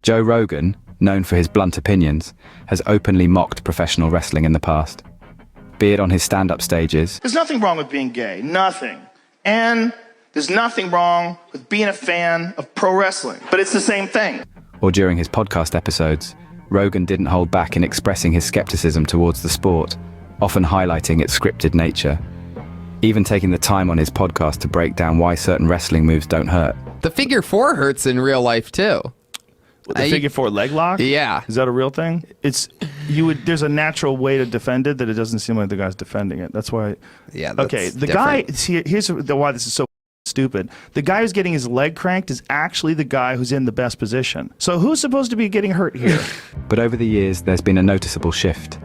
Joe Rogan, known for his blunt opinions, has openly mocked professional wrestling in the past. Be it on his stand-up stages. There's nothing wrong with being gay, nothing. And there's nothing wrong with being a fan of pro wrestling, but it's the same thing. Or during his podcast episodes, Rogan didn't hold back in expressing his skepticism towards the sport, often highlighting its scripted nature. Even taking the time on his podcast to break down why certain wrestling moves don't hurt. The figure four hurts in real life too. The figure four leg lock? Yeah. Is that a real thing? There's a natural way to defend it that it doesn't seem like the guy's defending it. That's why. Yeah. That's okay. The different. guy. See, here's why this is so stupid. The guy who's getting his leg cranked is actually the guy who's in the best position. So who's supposed to be getting hurt here? But over the years, there's been a noticeable shift.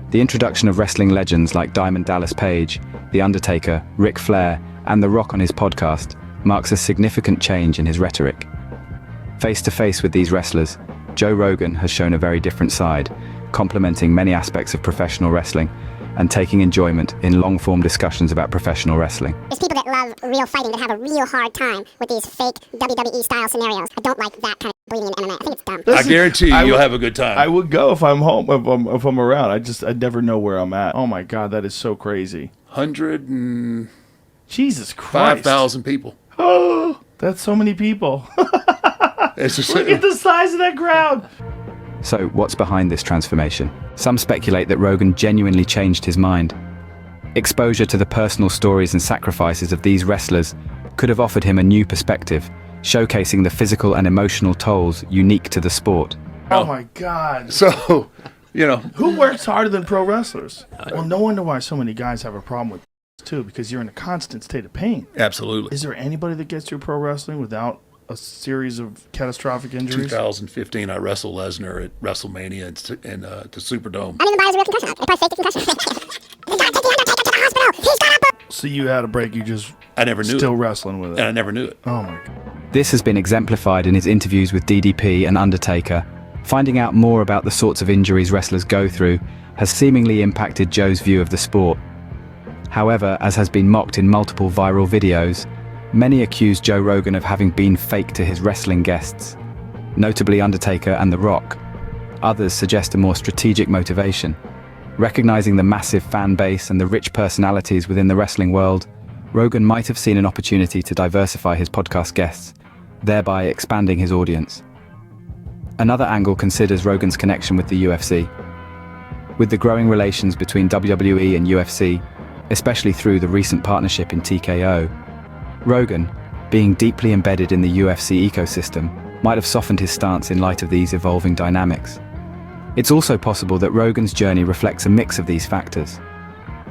The introduction of wrestling legends like Diamond Dallas Page, The Undertaker, Ric Flair, and The Rock on his podcast marks a significant change in his rhetoric. Face to face with these wrestlers, Joe Rogan has shown a very different side, complementing many aspects of professional wrestling and taking enjoyment in long-form discussions about professional wrestling. There's people that love real fighting that have a real hard time with these fake WWE-style scenarios. I don't like that kind of bleeding in MMA. I think it's dumb. I guarantee you'll have a good time. I would go if I'm home, if I'm around. I never know where I'm at. Oh my God, that is so crazy. 105,000 Jesus Christ. people. Oh, that's so many people. Look at the size of that crowd. So, what's behind this transformation? Some speculate that Rogan genuinely changed his mind. Exposure to the personal stories and sacrifices of these wrestlers could have offered him a new perspective, showcasing the physical and emotional tolls unique to the sport. Oh my God. So, Who works harder than pro wrestlers? Well, no wonder why so many guys have a problem with too, because you're in a constant state of pain. Absolutely. Is there anybody that gets through pro wrestling without a series of catastrophic injuries? 2015, I wrestled Lesnar at WrestleMania and the Superdome. I don't even buy his real concussion. They probably faked the concussion. They gotta take the Undertaker to the hospital. He's got a... So you had a break, you just I never knew still it. wrestling with it. And I never knew it. Oh my God. This has been exemplified in his interviews with DDP and Undertaker. Finding out more about the sorts of injuries wrestlers go through has seemingly impacted Joe's view of the sport. However, as has been mocked in multiple viral videos, many accuse Joe Rogan of having been fake to his wrestling guests, notably Undertaker and The Rock. Others suggest a more strategic motivation. Recognizing the massive fan base and the rich personalities within the wrestling world, Rogan might have seen an opportunity to diversify his podcast guests, thereby expanding his audience. Another angle considers Rogan's connection with the UFC. With the growing relations between WWE and UFC, especially through the recent partnership in TKO, Rogan, being deeply embedded in the UFC ecosystem, might have softened his stance in light of these evolving dynamics. It's also possible that Rogan's journey reflects a mix of these factors.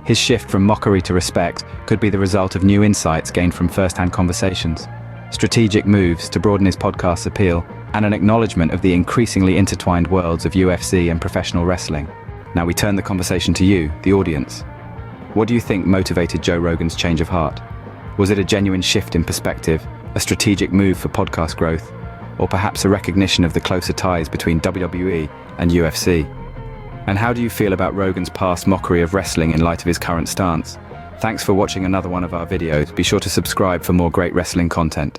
His shift from mockery to respect could be the result of new insights gained from first-hand conversations, strategic moves to broaden his podcast's appeal, and an acknowledgement of the increasingly intertwined worlds of UFC and professional wrestling. Now we turn the conversation to you, the audience. What do you think motivated Joe Rogan's change of heart? Was it a genuine shift in perspective, a strategic move for podcast growth, or perhaps a recognition of the closer ties between WWE and UFC? And how do you feel about Rogan's past mockery of wrestling in light of his current stance? Thanks for watching another one of our videos. Be sure to subscribe for more great wrestling content.